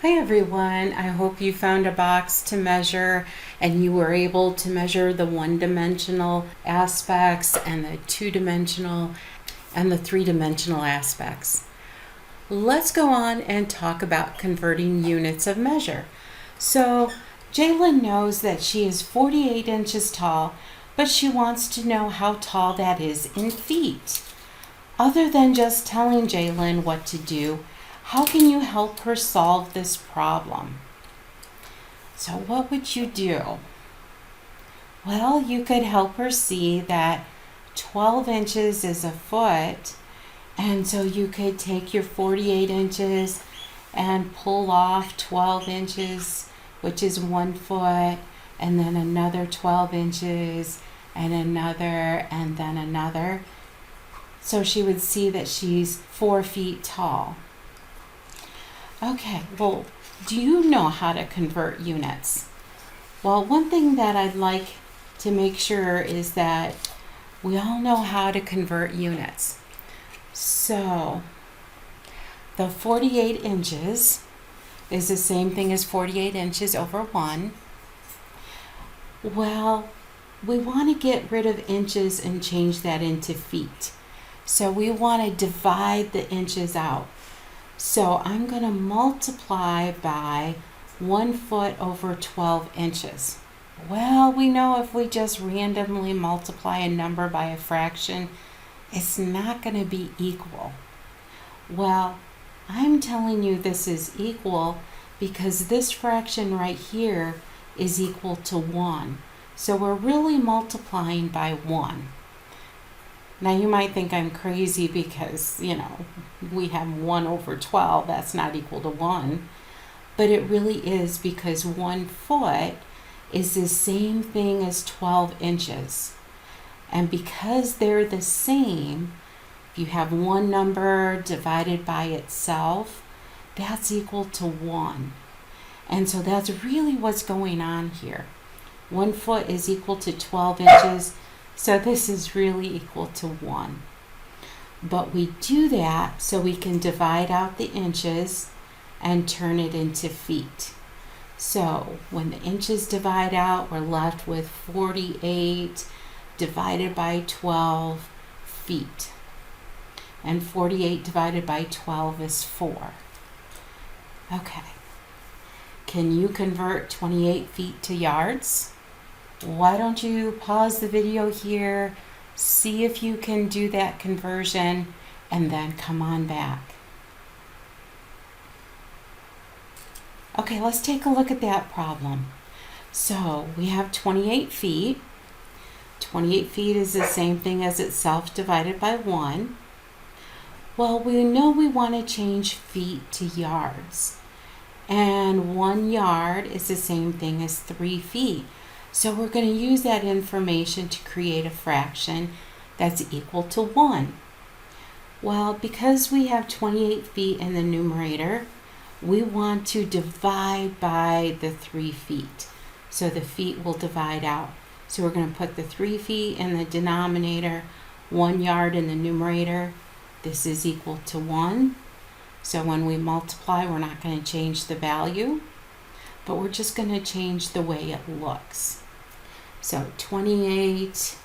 Hi everyone, I hope you found a box to measure and you were able to measure the one-dimensional aspects and the two-dimensional and the three-dimensional aspects. Let's go on and talk about converting units of measure. So Jalen knows that she is 48 inches tall, but she wants to know how tall that is in feet. Other than just telling Jalen what to do, how can you help her solve this problem? So what would you do? Well, you could help her see that 12 inches is a foot, and so you could take your 48 inches and pull off 12 inches, which is 1 foot, and then another 12 inches, and another, and then another. So she would see that she's 4 feet tall. Okay, well, do you know how to convert units? Well, one thing that I'd like to make sure is that we all know how to convert units. So, the 48 inches is the same thing as 48 inches over 1. Well, we want to get rid of inches and change that into feet. So we want to divide the inches out. So I'm going to multiply by 1 foot over 12 inches. Well, we know if we just randomly multiply a number by a fraction, it's not going to be equal. Well, I'm telling you this is equal because this fraction right here is equal to 1. So we're really multiplying by 1. Now you might think I'm crazy because, we have 1 over 12, that's not equal to 1. But it really is because 1 foot is the same thing as 12 inches. And because they're the same, if you have one number divided by itself, that's equal to 1. And so that's really what's going on here. 1 foot is equal to 12 inches. So this is really equal to 1. But we do that so we can divide out the inches and turn it into feet. So when the inches divide out, we're left with 48 divided by 12 feet. And 48 divided by 12 is 4. Okay. Can you convert 28 feet to yards? Why don't you pause the video here, see if you can do that conversion, and then come on back. Okay, let's take a look at that problem. So we have 28 feet. 28 feet is the same thing as itself divided by 1. Well, we know we want to change feet to yards. And 1 yard is the same thing as 3 feet. So we're going to use that information to create a fraction that's equal to 1. Well, because we have 28 feet in the numerator, we want to divide by the 3 feet. So the feet will divide out. So we're going to put the 3 feet in the denominator, 1 yard in the numerator. This is equal to 1. So when we multiply, we're not going to change the value, but we're just going to change the way it looks. So 28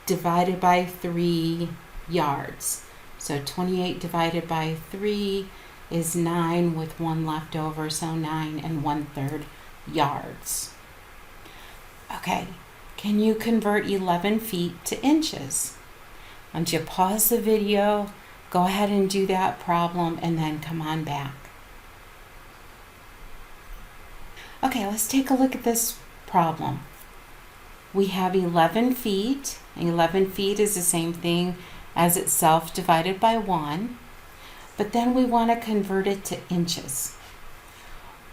divided by 3 yards. So 28 divided by 3 is 9 with 1 left over, so 9 1/3 yards. Okay, can you convert 11 feet to inches? Once you pause the video, go ahead and do that problem and then come on back. Okay, let's take a look at this problem. We have 11 feet. 11 feet is the same thing as itself divided by 1. But then we want to convert it to inches.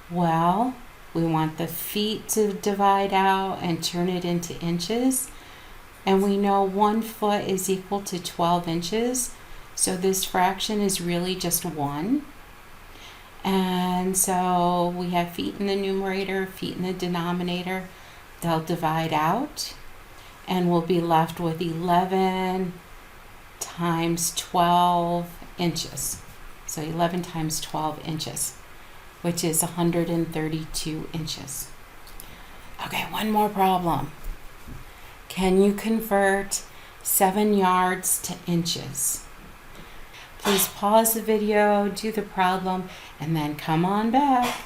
Well, we want the feet to divide out and turn it into inches. And we know 1 foot is equal to 12 inches. So this fraction is really just 1. And so we have feet in the numerator, feet in the denominator. They'll divide out, and we'll be left with 11 times 12 inches. So 11 times 12 inches. which is 132 inches. Okay, one more problem. Can you convert 7 yards to inches? Please pause the video, do the problem, and then come on back.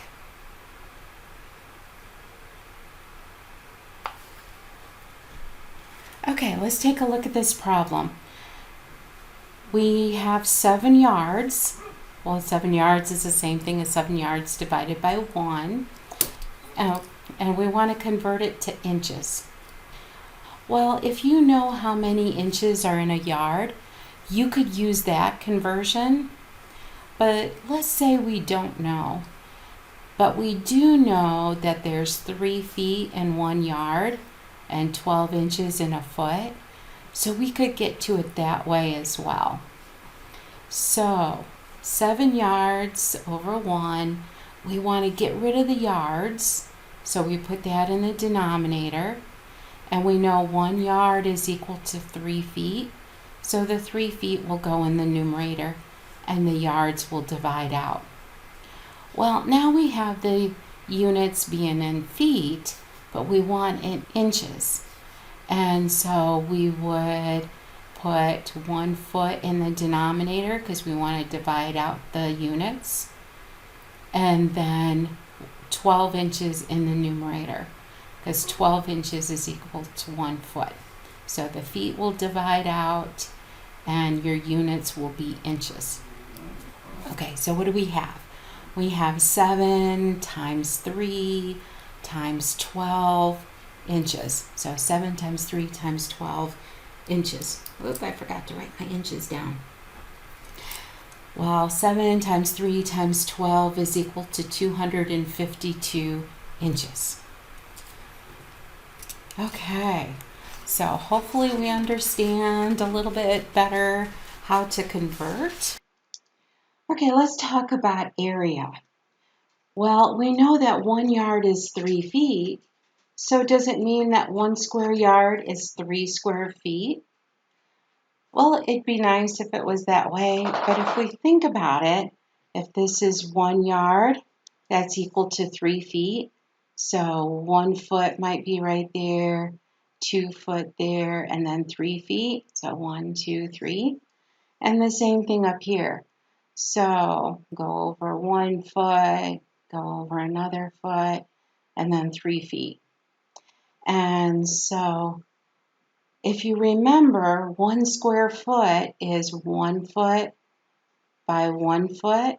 Okay, let's take a look at this problem. We have 7 yards. Well, 7 yards is the same thing as 7 yards divided by 1. And we want to convert it to inches. Well, if you know how many inches are in a yard, you could use that conversion. But let's say we don't know. But we do know that there's 3 feet in 1 yard and 12 inches in a foot. So we could get to it that way as well. So 7 yards over 1, we want to get rid of the yards. So we put that in the denominator. And we know 1 yard is equal to 3 feet. So the 3 feet will go in the numerator and the yards will divide out. Well, now we have the units being in feet, but we want in inches. And so we would put 1 foot in the denominator because we want to divide out the units. And then 12 inches in the numerator because 12 inches is equal to 1 foot. So the feet will divide out and your units will be inches. Okay, so what do we have? We have 7 times 3 times 12 inches. So 7 times 3 times 12 inches. Oop, I forgot to write my inches down. Well, 7 times 3 times 12 is equal to 252 inches. Okay, so hopefully we understand a little bit better how to convert. Okay, let's talk about area. Well, we know that 1 yard is 3 feet, so does it mean that 1 square yard is 3 square feet? Well, it'd be nice if it was that way, but if we think about it, if this is 1 yard, that's equal to 3 feet. So 1 foot might be right there, 2 foot there, and then 3 feet. So 1, 2, 3. And the same thing up here. So go over 1 foot, go over another foot, and then 3 feet. And so if you remember, 1 square foot is 1 foot by 1 foot.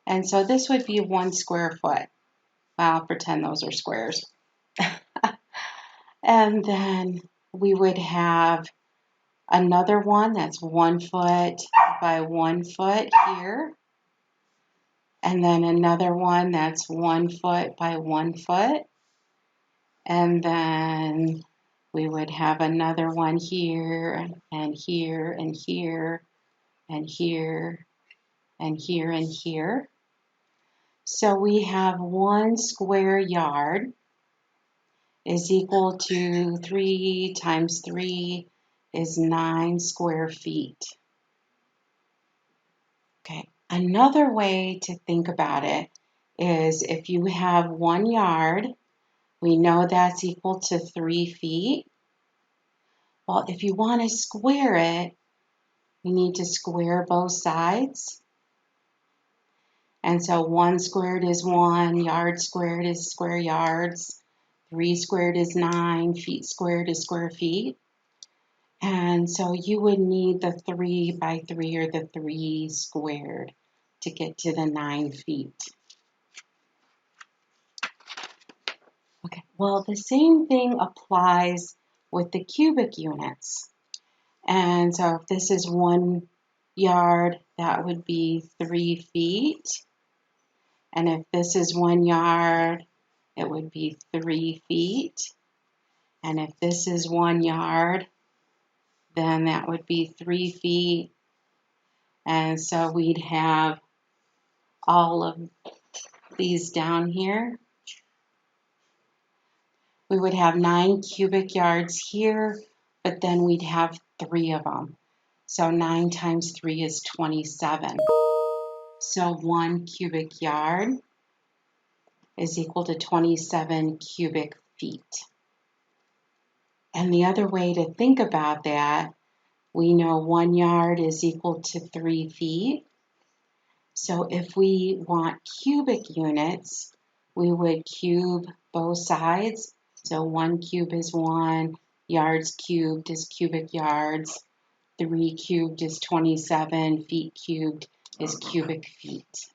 And so this would be 1 square foot. I'll pretend those are squares. And then we would have another one that's 1 foot by 1 foot here. And then another one that's 1 foot by 1 foot. And then we would have another one here and here and here and here and here and here. So we have 1 square yard is equal to 3 times 3 is 9 square feet. Okay, another way to think about it is if you have 1 yard, we know that's equal to 3 feet. Well, if you want to square it, we need to square both sides. And so 1 squared is 1, yard squared is square yards, 3 squared is 9, feet squared is square feet. And so you would need the 3 by 3 or the 3 squared to get to the 9 feet. Okay, well, the same thing applies with the cubic units. And so if this is 1 yard, that would be 3 feet. And if this is 1 yard, it would be 3 feet. And if this is 1 yard, then that would be 3 feet. And so we'd have all of these down here. We would have 9 cubic yards here, but then we'd have 3 of them. So 9 times 3 is 27. So 1 cubic yard is equal to 27 cubic feet. And the other way to think about that, we know 1 yard is equal to 3 feet. So if we want cubic units, we would cube both sides. So 1 cube is 1, yards cubed is cubic yards, 3 cubed is 27, feet cubed is cubic feet.